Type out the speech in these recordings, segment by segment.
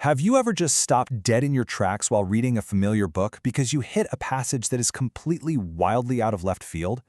Have you ever just stopped dead in your tracks while reading a familiar book because you hit a passage that is completely wildly out of left field?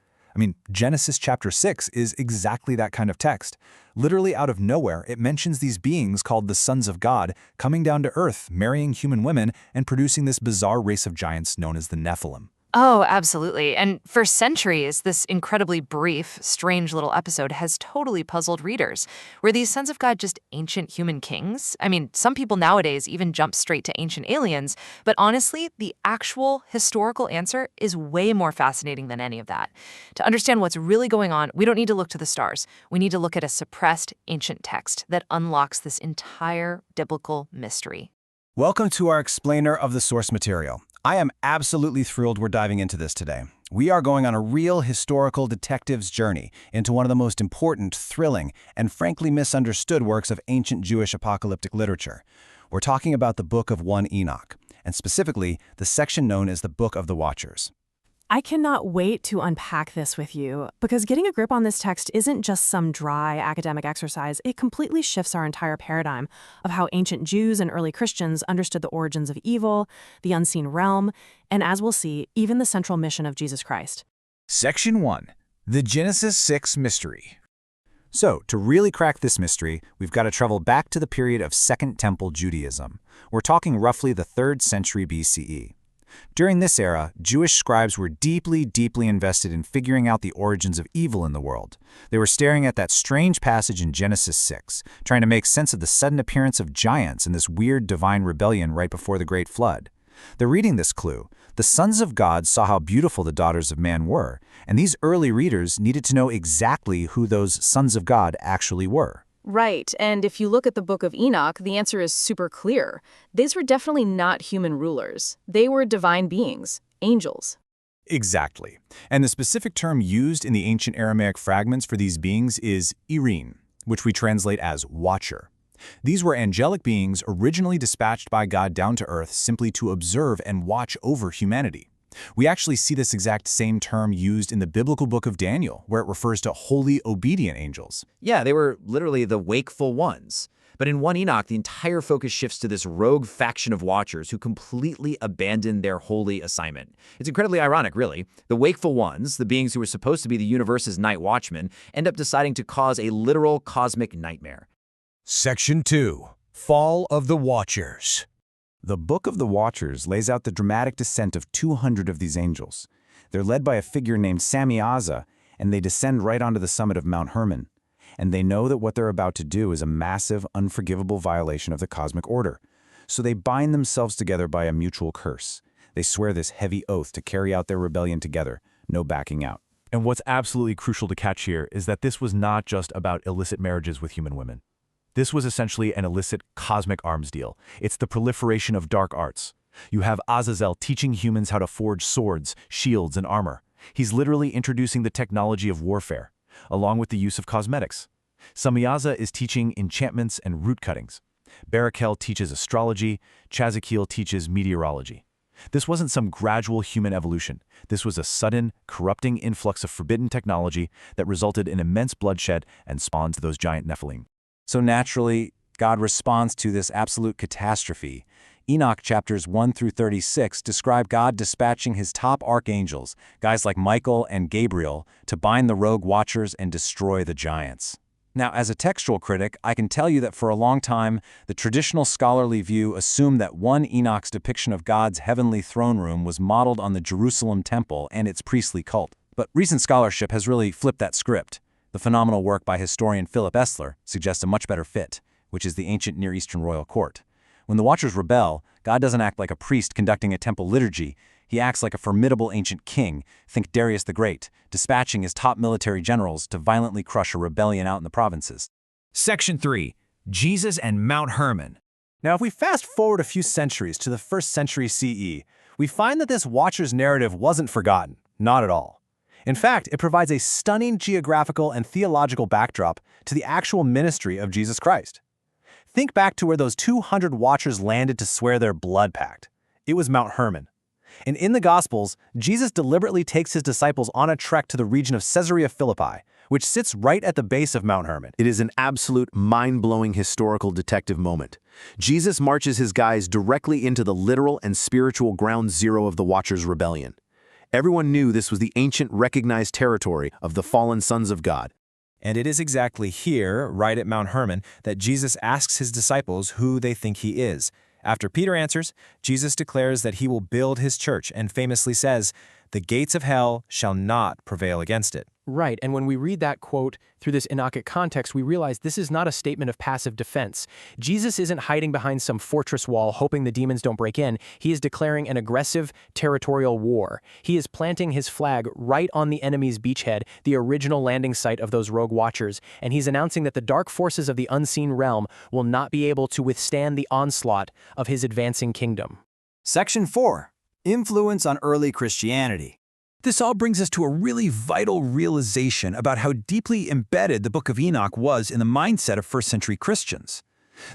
Genesis chapter 6 is exactly that kind of text. Literally out of nowhere, it mentions these beings called the sons of God coming down to earth, marrying human women, and producing this bizarre race of giants known as the Nephilim. Oh, absolutely. And for centuries, this incredibly brief, strange little episode has totally puzzled readers. Were these sons of God just ancient human kings? Some people nowadays even jump straight to ancient aliens, but honestly, the actual historical answer is way more fascinating than any of that. To understand what's really going on, we don't need to look to the stars. We need to look at a suppressed ancient text that unlocks this entire biblical mystery. Welcome to our explainer of the source material. I am absolutely thrilled we're diving into this today. We are going on a real historical detective's journey into one of the most important, thrilling, and frankly misunderstood works of ancient Jewish apocalyptic literature. We're talking about the Book of 1 Enoch, and specifically the section known as the Book of the Watchers. I cannot wait to unpack this with you, because getting a grip on this text isn't just some dry academic exercise. It completely shifts our entire paradigm of how ancient Jews and early Christians understood the origins of evil, the unseen realm, and as we'll see, even the central mission of Jesus Christ. Section 1. The Genesis 6 Mystery. So, to really crack this mystery, we've got to travel back to the period of Second Temple Judaism. We're talking roughly the 3rd century BCE. During this era, Jewish scribes were deeply invested in figuring out the origins of evil in the world. They were staring at that strange passage in Genesis 6, trying to make sense of the sudden appearance of giants and this weird divine rebellion right before the Great Flood. They're reading this clue. The sons of God saw how beautiful the daughters of man were, and these early readers needed to know exactly who those sons of God actually were. Right, and if you look at the Book of Enoch, the answer is super clear. These were definitely not human rulers. They were divine beings, angels. Exactly. And the specific term used in the ancient Aramaic fragments for these beings is Irene, which we translate as watcher. These were angelic beings originally dispatched by God down to earth simply to observe and watch over humanity. We actually see this exact same term used in the biblical book of Daniel, where it refers to holy, obedient angels. Yeah, they were literally the wakeful ones. But in 1 Enoch, the entire focus shifts to this rogue faction of watchers who completely abandon their holy assignment. It's incredibly ironic, really. The wakeful ones, the beings who were supposed to be the universe's night watchmen, end up deciding to cause a literal cosmic nightmare. Section 2. Fall of the Watchers. The Book of the Watchers lays out the dramatic descent of 200 of these angels. They're led by a figure named Semjaza, and they descend right onto the summit of Mount Hermon. And they know that what they're about to do is a massive, unforgivable violation of the cosmic order. So they bind themselves together by a mutual curse. They swear this heavy oath to carry out their rebellion together, no backing out. And what's absolutely crucial to catch here is that this was not just about illicit marriages with human women. This was essentially an illicit cosmic arms deal. It's the proliferation of dark arts. You have Azazel teaching humans how to forge swords, shields, and armor. He's literally introducing the technology of warfare, along with the use of cosmetics. Semjaza is teaching enchantments and root cuttings. Barakel teaches astrology. Chazakiel teaches meteorology. This wasn't some gradual human evolution. This was a sudden, corrupting influx of forbidden technology that resulted in immense bloodshed and spawned those giant Nephilim. So naturally, God responds to this absolute catastrophe. Enoch chapters 1 through 36 describe God dispatching his top archangels, guys like Michael and Gabriel, to bind the rogue watchers and destroy the giants. Now, as a textual critic, I can tell you that for a long time, the traditional scholarly view assumed that 1 Enoch's depiction of God's heavenly throne room was modeled on the Jerusalem temple and its priestly cult. But recent scholarship has really flipped that script. The phenomenal work by historian Philip Essler suggests a much better fit, which is the ancient Near Eastern royal court. When the Watchers rebel, God doesn't act like a priest conducting a temple liturgy. He acts like a formidable ancient king, think Darius the Great, dispatching his top military generals to violently crush a rebellion out in the provinces. Section 3. Jesus and Mount Hermon. Now, if we fast forward a few centuries to the 1st century CE, we find that this Watchers narrative wasn't forgotten, not at all. In fact, it provides a stunning geographical and theological backdrop to the actual ministry of Jesus Christ. Think back to where those 200 watchers landed to swear their blood pact. It was Mount Hermon. And in the Gospels, Jesus deliberately takes his disciples on a trek to the region of Caesarea Philippi, which sits right at the base of Mount Hermon. It is an absolute mind-blowing historical detective moment. Jesus marches his guys directly into the literal and spiritual ground zero of the Watchers' rebellion. Everyone knew this was the ancient recognized territory of the fallen sons of God. And it is exactly here, right at Mount Hermon, that Jesus asks his disciples who they think he is. After Peter answers, Jesus declares that he will build his church and famously says, "The gates of hell shall not prevail against it." Right, and when we read that quote through this Enochic context, we realize this is not a statement of passive defense. Jesus isn't hiding behind some fortress wall hoping the demons don't break in. He is declaring an aggressive territorial war. He is planting his flag right on the enemy's beachhead, the original landing site of those rogue watchers, and he's announcing that the dark forces of the unseen realm will not be able to withstand the onslaught of his advancing kingdom. Section 4. Influence on early Christianity. This all brings us to a really vital realization about how deeply embedded the Book of Enoch was in the mindset of first-century Christians.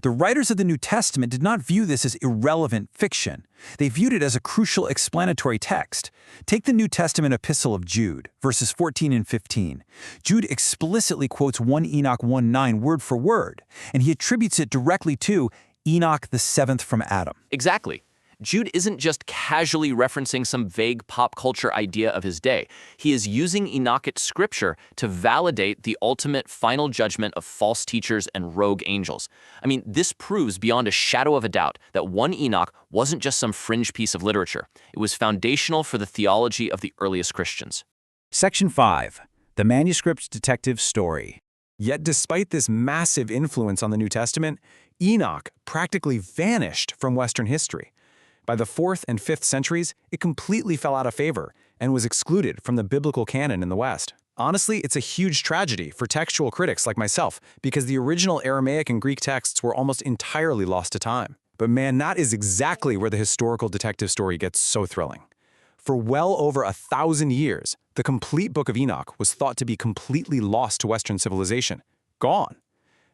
The writers of the New Testament did not view this as irrelevant fiction. They viewed it as a crucial explanatory text. Take the New Testament epistle of Jude, verses 14 and 15. Jude explicitly quotes 1 Enoch 1:9 word for word, and he attributes it directly to Enoch the seventh from Adam. Exactly. Jude isn't just casually referencing some vague pop culture idea of his day. He is using Enochic scripture to validate the ultimate final judgment of false teachers and rogue angels. I mean, this proves beyond a shadow of a doubt that 1 Enoch wasn't just some fringe piece of literature. It was foundational for the theology of the earliest Christians. Section 5. The Manuscript Detective Story. Yet despite this massive influence on the New Testament, Enoch practically vanished from Western history. By the 4th and 5th centuries, it completely fell out of favor and was excluded from the biblical canon in the West. Honestly, it's a huge tragedy for textual critics like myself because the original Aramaic and Greek texts were almost entirely lost to time. But man, that is exactly where the historical detective story gets so thrilling. For well over 1,000 years, the complete Book of Enoch was thought to be completely lost to Western civilization. Gone.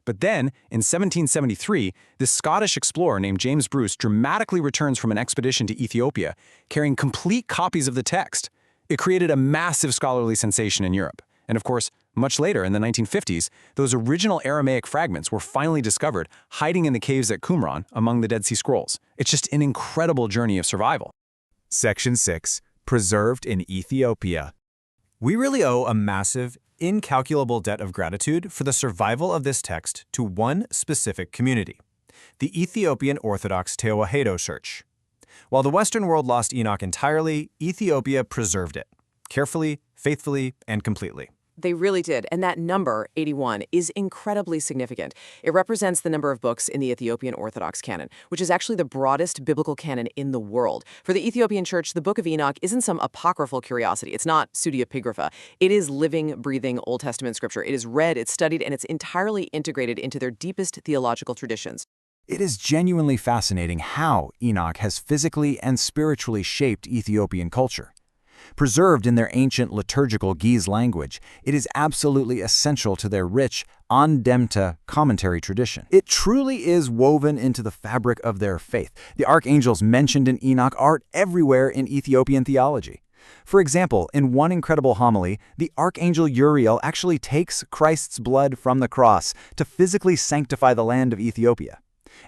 But then, in 1773, this Scottish explorer named James Bruce dramatically returns from an expedition to Ethiopia, carrying complete copies of the text. It created a massive scholarly sensation in Europe. And of course, much later, in the 1950s, those original Aramaic fragments were finally discovered, hiding in the caves at Qumran among the Dead Sea Scrolls. It's just an incredible journey of survival. Section 6. Preserved in Ethiopia. We really owe a massive, incalculable debt of gratitude for the survival of this text to one specific community, the Ethiopian Orthodox Tewahedo Church. While the Western world lost Enoch entirely, Ethiopia preserved it, carefully, faithfully, and completely. They really did, and that number, 81, is incredibly significant. It represents the number of books in the Ethiopian Orthodox canon, which is actually the broadest biblical canon in the world. For the Ethiopian Church, the Book of Enoch isn't some apocryphal curiosity. It's not pseudepigrapha. It is living, breathing Old Testament scripture. It is read, it's studied, and it's entirely integrated into their deepest theological traditions. It is genuinely fascinating how Enoch has physically and spiritually shaped Ethiopian culture. Preserved in their ancient liturgical Ge'ez language, it is absolutely essential to their rich Andemta commentary tradition. It truly is woven into the fabric of their faith. The archangels mentioned in Enoch are everywhere in Ethiopian theology. For example, in one incredible homily, the archangel Uriel actually takes Christ's blood from the cross to physically sanctify the land of Ethiopia.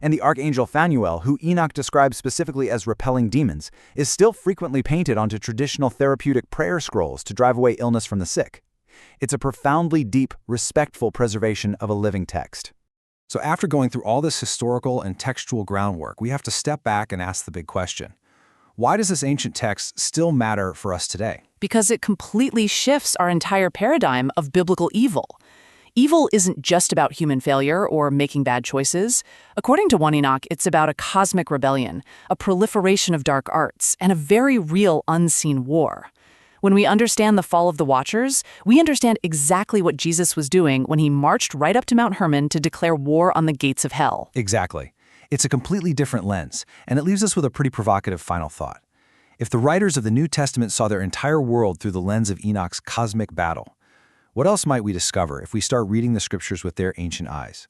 And the archangel Phanuel, who Enoch describes specifically as repelling demons, is still frequently painted onto traditional therapeutic prayer scrolls to drive away illness from the sick. It's a profoundly deep, respectful preservation of a living text. So after going through all this historical and textual groundwork, we have to step back and ask the big question. Why does this ancient text still matter for us today? Because it completely shifts our entire paradigm of biblical evil. Evil isn't just about human failure or making bad choices. According to 1 Enoch, it's about a cosmic rebellion, a proliferation of dark arts, and a very real unseen war. When we understand the fall of the Watchers, we understand exactly what Jesus was doing when he marched right up to Mount Hermon to declare war on the gates of hell. Exactly. It's a completely different lens, and it leaves us with a pretty provocative final thought. If the writers of the New Testament saw their entire world through the lens of Enoch's cosmic battle, what else might we discover if we start reading the scriptures with their ancient eyes?